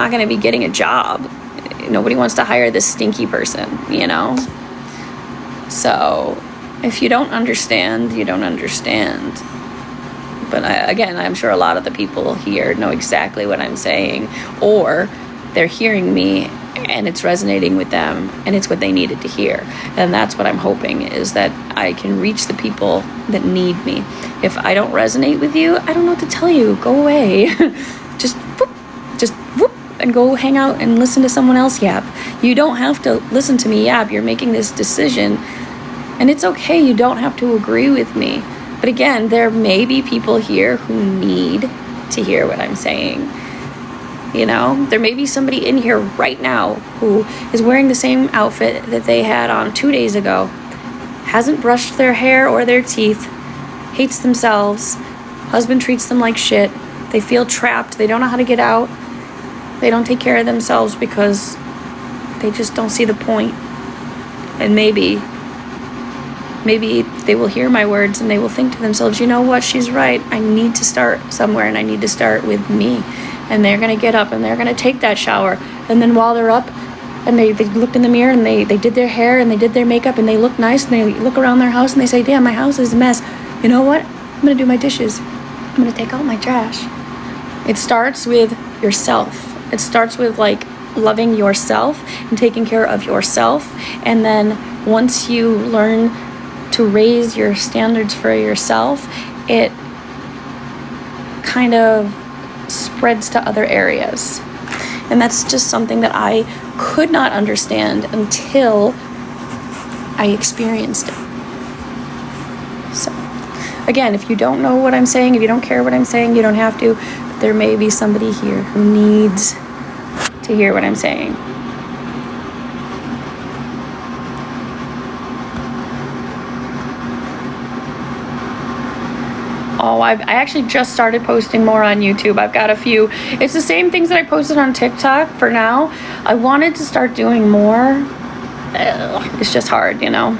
not going to be getting a job. Nobody wants to hire this stinky person, you know? So if you don't understand, you don't understand. But again, I'm sure a lot of the people here know exactly what I'm saying, or they're hearing me and it's resonating with them and it's what they needed to hear. And that's what I'm hoping, is that I can reach the people that need me. If I don't resonate with you, I don't know what to tell you. Go away. just whoop, and go hang out and listen to someone else yap. You don't have to listen to me yap. You're making this decision, and it's okay. You don't have to agree with me. But again, there may be people here who need to hear what I'm saying. You know, there may be somebody in here right now who is wearing the same outfit that they had on 2 days ago, hasn't brushed their hair or their teeth, hates themselves, husband treats them like shit, they feel trapped, they don't know how to get out, they don't take care of themselves because they just don't see the point. And maybe they will hear my words and they will think to themselves, you know what, she's right, I need to start somewhere, and I need to start with me. And they're going to get up and they're going to take that shower. And then while they're up and they looked in the mirror and they did their hair and they did their makeup and they look nice and they look around their house and they say, damn, my house is a mess. You know what? I'm going to do my dishes. I'm going to take out my trash. It starts with yourself. It starts with like loving yourself and taking care of yourself. And then once you learn to raise your standards for yourself, it kind of spreads to other areas. And that's just something that I could not understand until I experienced it. So again, if you don't know what I'm saying, if you don't care what I'm saying, you don't have to. But there may be somebody here who needs to hear what I'm saying. Oh, I actually just started posting more on YouTube. I've got a few. It's the same things that I posted on TikTok for now. I wanted to start doing more. It's just hard, you know.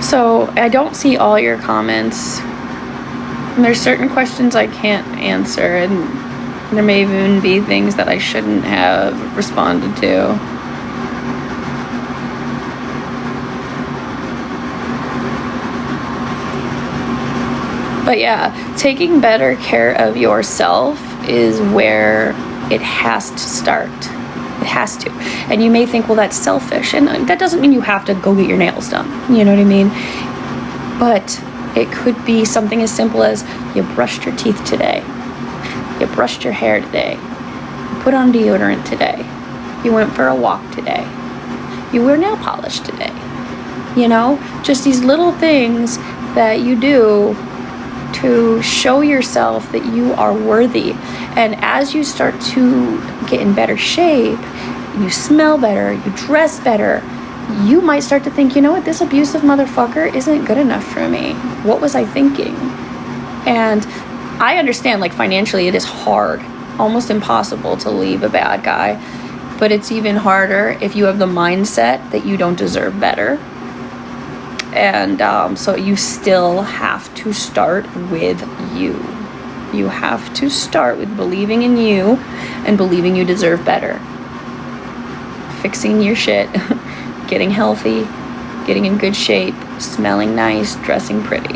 So I don't see all your comments. And there's certain questions I can't answer, and there may even be things that I shouldn't have responded to. But yeah, taking better care of yourself is where it has to start. It has to. And you may think, well, that's selfish. And that doesn't mean you have to go get your nails done. You know what I mean? But it could be something as simple as you brushed your teeth today. You brushed your hair today. You put on deodorant today. You went for a walk today. You wear nail polish today. You know, just these little things that you do to show yourself that you are worthy. And as you start to get in better shape, you smell better, you dress better, you might start to think, you know what, this abusive motherfucker isn't good enough for me. What was I thinking? And I understand, like, financially it is hard, almost impossible to leave a bad guy, but it's even harder if you have the mindset that you don't deserve better. And so you still have to start with you. You have to start with believing in you and believing you deserve better. Fixing your shit, getting healthy, getting in good shape, smelling nice, dressing pretty.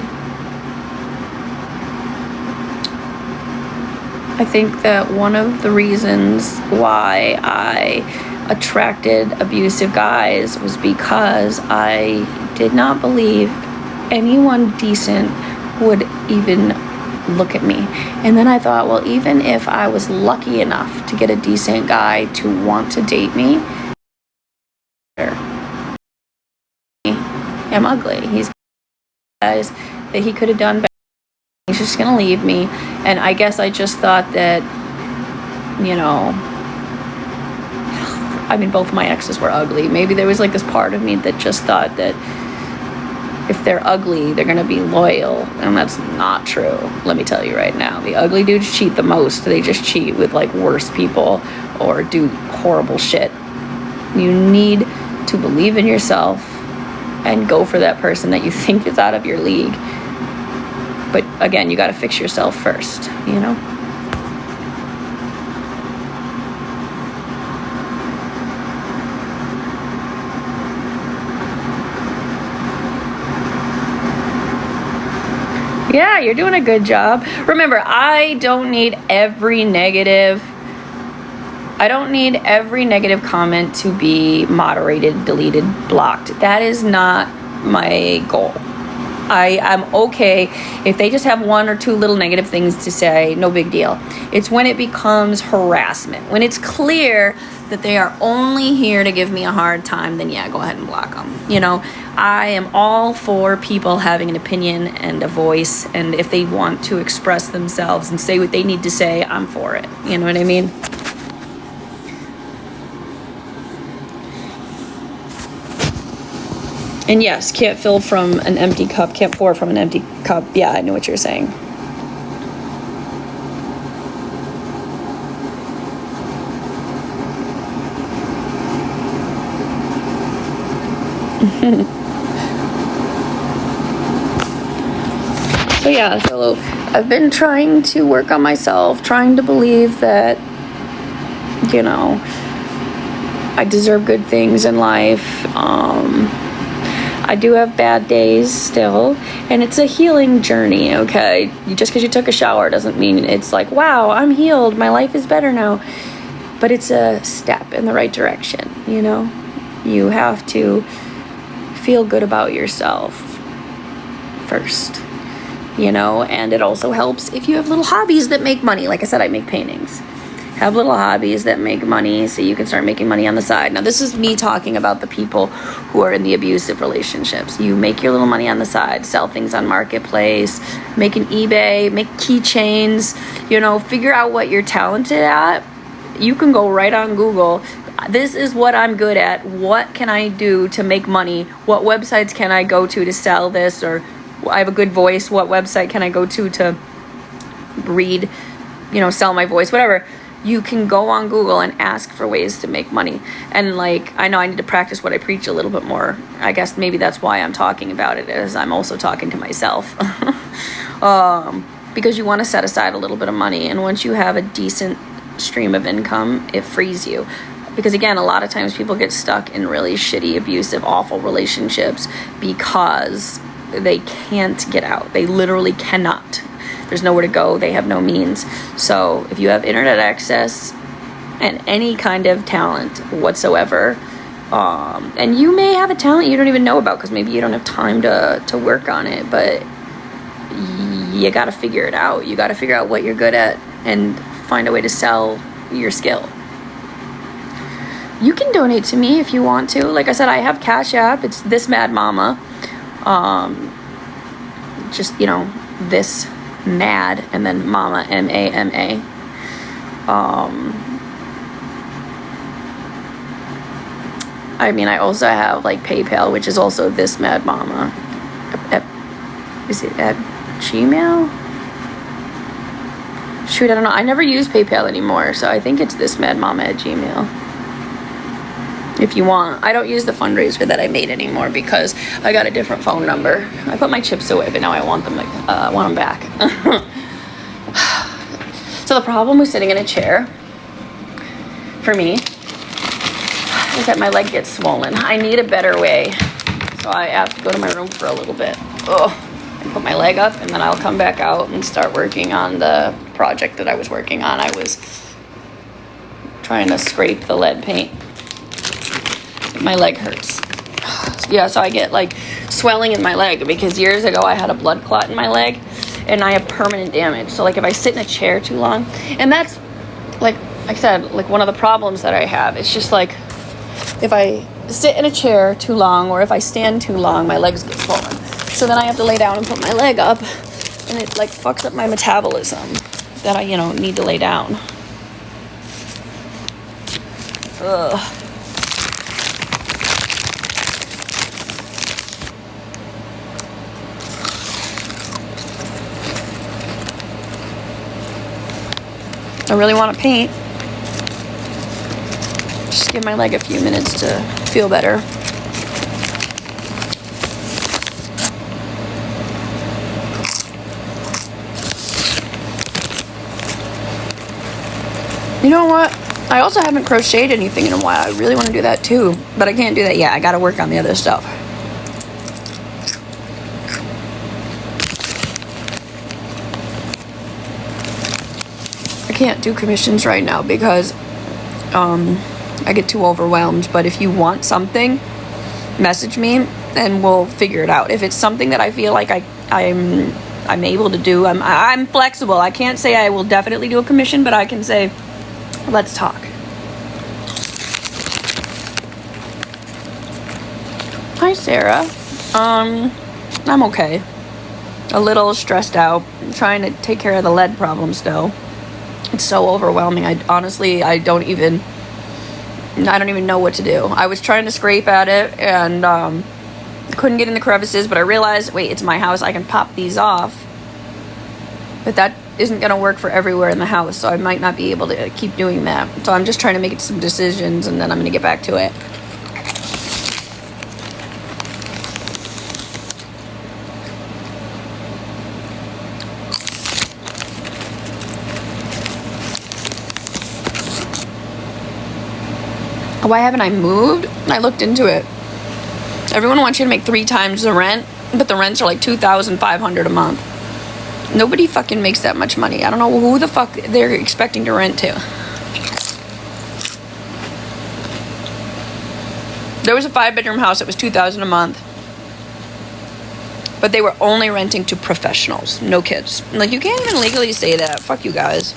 I think that one of the reasons why I attracted abusive guys was because I did not believe anyone decent would even look at me. And then I thought, well, even if I was lucky enough to get a decent guy to want to date me, I'm ugly. He's guys that he could have done better. He's just gonna leave me. And I guess I just thought that, you know, I mean, both of my exes were ugly. Maybe there was like this part of me that just thought that if they're ugly, they're gonna be loyal. And that's not true. Let me tell you right now. The ugly dudes cheat the most. They just cheat with like worse people or do horrible shit. You need to believe in yourself and go for that person that you think is out of your league. But again, you got to fix yourself first, you know? Yeah, you're doing a good job. Remember, I don't need every negative comment to be moderated, deleted, blocked. That is not my goal. I'm okay if they just have one or two little negative things to say, no big deal. It's when it becomes harassment. When it's clear that they are only here to give me a hard time, then yeah, go ahead and block them. You know, I am all for people having an opinion and a voice, and if they want to express themselves and say what they need to say, I'm for it. You know what I mean? And yes, can't fill from an empty cup, can't pour from an empty cup. Yeah, I know what you're saying. So yeah, so I've been trying to work on myself, trying to believe that, you know, I deserve good things in life. I do have bad days still, and it's a healing journey, okay? Just because you took a shower doesn't mean it's like, wow, I'm healed, my life is better now. But it's a step in the right direction, you know? You have to feel good about yourself first, you know? And it also helps if you have little hobbies that make money. Like I said, I make paintings. Have little hobbies that make money so you can start making money on the side. Now, this is me talking about the people who are in the abusive relationships. You make your little money on the side, sell things on Marketplace, make an eBay, make keychains, you know, figure out what you're talented at. You can go right on Google. This is what I'm good at. What can I do to make money? What websites can I go to sell this? Or I have a good voice. What website can I go to read, you know, sell my voice, whatever. You can go on Google and ask for ways to make money. And like, I know I need to practice what I preach a little bit more. I guess maybe that's why I'm talking about it, as I'm also talking to myself. Because you want to set aside a little bit of money. And once you have a decent stream of income, it frees you. Because again, a lot of times people get stuck in really shitty, abusive, awful relationships because they can't get out. They literally cannot. There's nowhere to go. They have no means. So if you have internet access and any kind of talent whatsoever, and you may have a talent you don't even know about because maybe you don't have time to work on it, but you got to figure it out. You got to figure out what you're good at and find a way to sell your skill. You can donate to me if you want to. Like I said, I have Cash App. It's Thismadmama. Just, you know, this mad and then mama, M-A-M-A. I mean, I also have like PayPal, which is also Thismadmama. Is it at Gmail? Shoot, I don't know. I never use PayPal anymore, so I think it's Thismadmama at Gmail. If you want. I don't use the fundraiser that I made anymore because I got a different phone number. I put my chips away, but now I want them back. So the problem with sitting in a chair for me is that my leg gets swollen. I need a better way. So I have to go to my room for a little bit. And put my leg up, and then I'll come back out and start working on the project that I was working on. I was trying to scrape the lead paint. My leg hurts. Yeah, so I get like swelling in my leg because years ago I had a blood clot in my leg and I have permanent damage. So like if I sit in a chair too long, and that's like I said, like one of the problems that I have. It's just like if I sit in a chair too long or if I stand too long, my legs get swollen. So then I have to lay down and put my leg up, and it like fucks up my metabolism that I, you know, need to lay down. Ugh. I really want to paint. Just give my leg a few minutes to feel better. You know what? I also haven't crocheted anything in a while. I really want to do that too, but I can't do that yet. I got to work on the other stuff. I can't do commissions right now because I get too overwhelmed. But if you want something, message me and we'll figure it out. If it's something that I feel like I'm able to do, I'm flexible. I can't say I will definitely do a commission, but I can say, let's talk. Hi, Sarah. I'm okay. A little stressed out. I'm trying to take care of the lead problem still. It's so overwhelming. I don't even know what to do. I was trying to scrape at it and couldn't get in the crevices, but I realized, wait, it's my house. I can pop these off. But that isn't going to work for everywhere in the house, so I might not be able to keep doing that. So I'm just trying to make some decisions, and then I'm going to get back to it. Why haven't I moved? I looked into it. Everyone wants you to make 3 times the rent, but the rents are like $2,500 a month. Nobody fucking makes that much money. I don't know who the fuck they're expecting to rent to. There was a 5-bedroom house that was $2,000 a month, but they were only renting to professionals, no kids. Like, you can't even legally say that. Fuck you guys.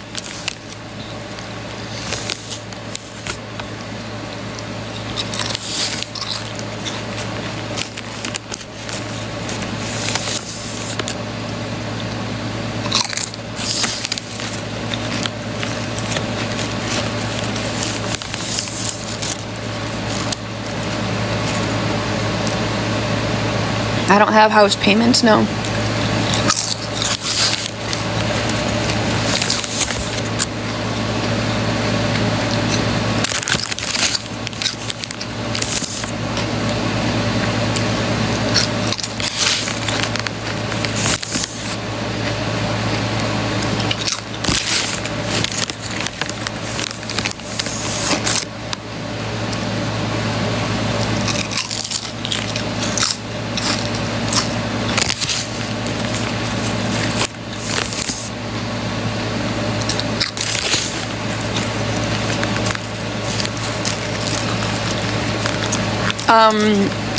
I don't have house payments, no.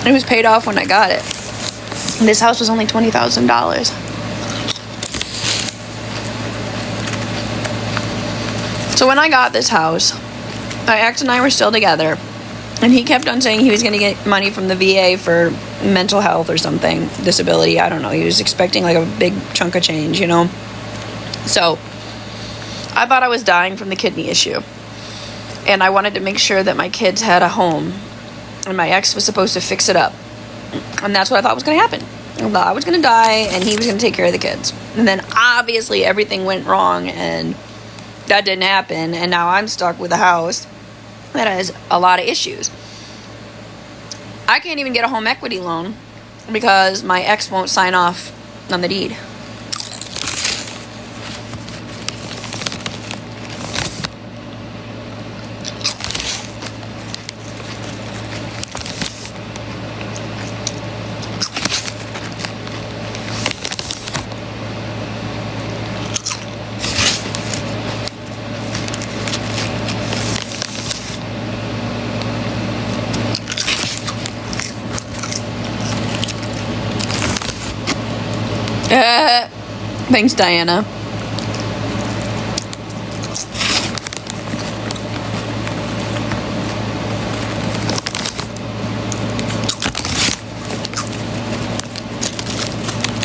It was paid off when I got it. This house was only $20,000. So when I got this house, my ex and I were still together, and he kept on saying he was going to get money from the VA for mental health or something, disability, I don't know. He was expecting like a big chunk of change, you know? So I thought I was dying from the kidney issue, and I wanted to make sure that my kids had a home. And my ex was supposed to fix it up. And that's what I thought was going to happen. I thought I was going to die, and he was going to take care of the kids. And then, obviously, everything went wrong, and that didn't happen. And now I'm stuck with a house that has a lot of issues. I can't even get a home equity loan because my ex won't sign off on the deed. Thanks, Diana.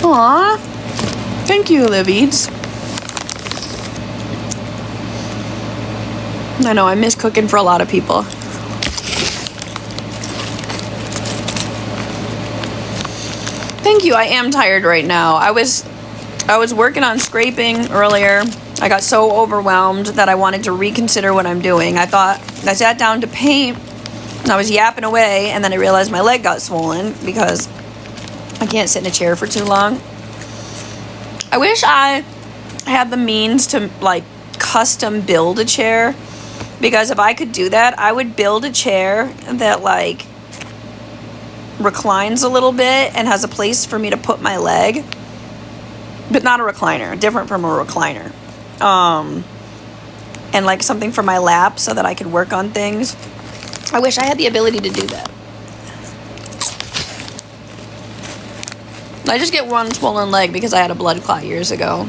Aw, thank you, Livies. I know, I miss cooking for a lot of people. Thank you. I am tired right now. I was working on scraping earlier. I got so overwhelmed that I wanted to reconsider what I'm doing. I sat down to paint, and I was yapping away, and then I realized my leg got swollen because I can't sit in a chair for too long. I wish I had the means to, like, custom build a chair Because if I could do that, I would build a chair that like reclines a little bit and has a place for me to put my leg, but not a recliner, different from a recliner. And like something for my lap so that I could work on things. I wish I had the ability to do that. I just get one swollen leg because I had a blood clot years ago.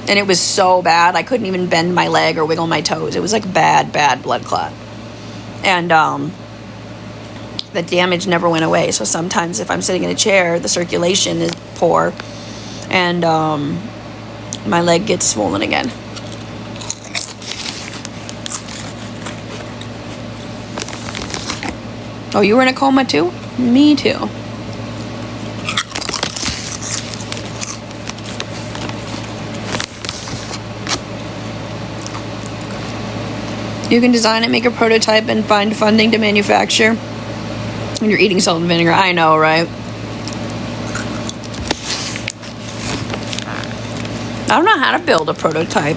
And it was so bad, I couldn't even bend my leg or wiggle my toes. It was like bad blood clot. And the damage never went away. So sometimes if I'm sitting in a chair, the circulation is poor. And my leg gets swollen again. Oh, you were in a coma too? Me too. You can design it, make a prototype, and find funding to manufacture. And you're eating salt and vinegar. I know, right? I don't know how to build a prototype.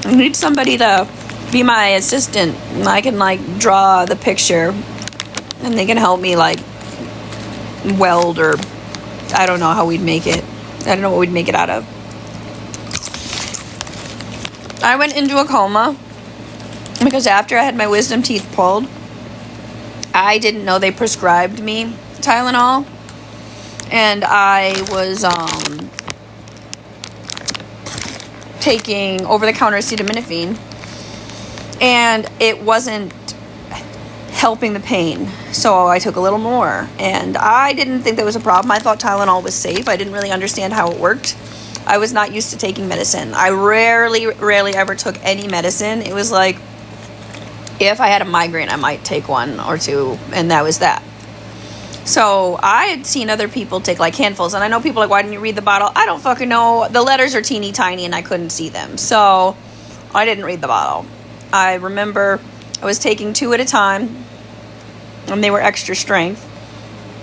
I need somebody to be my assistant. And I can like draw the picture. And they can help me like weld, or I don't know how we'd make it. I don't know what we'd make it out of. I went into a coma because after I had my wisdom teeth pulled, I didn't know they prescribed me Tylenol. And I was taking over-the-counter acetaminophen. And it wasn't helping the pain. So I took a little more. And I didn't think that was a problem. I thought Tylenol was safe. I didn't really understand how it worked. I was not used to taking medicine. I rarely ever took any medicine. It was like, if I had a migraine, I might take one or two, and that was that. So I had seen other people take like handfuls, and I know people are like, why didn't you read the bottle? I don't fucking know. The letters are teeny tiny, and I couldn't see them. So I didn't read the bottle. I remember I was taking 2 at a time, and they were extra strength,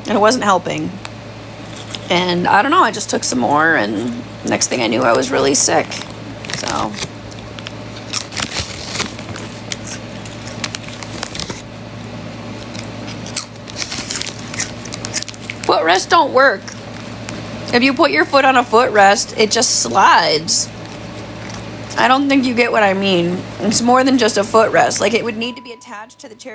and it wasn't helping. And I don't know, I just took some more, and next thing I knew, I was really sick. So footrests don't work. If you put your foot on a footrest, it just slides. I don't think you get what I mean. It's more than just a footrest. Like, it would need to be attached to the chair.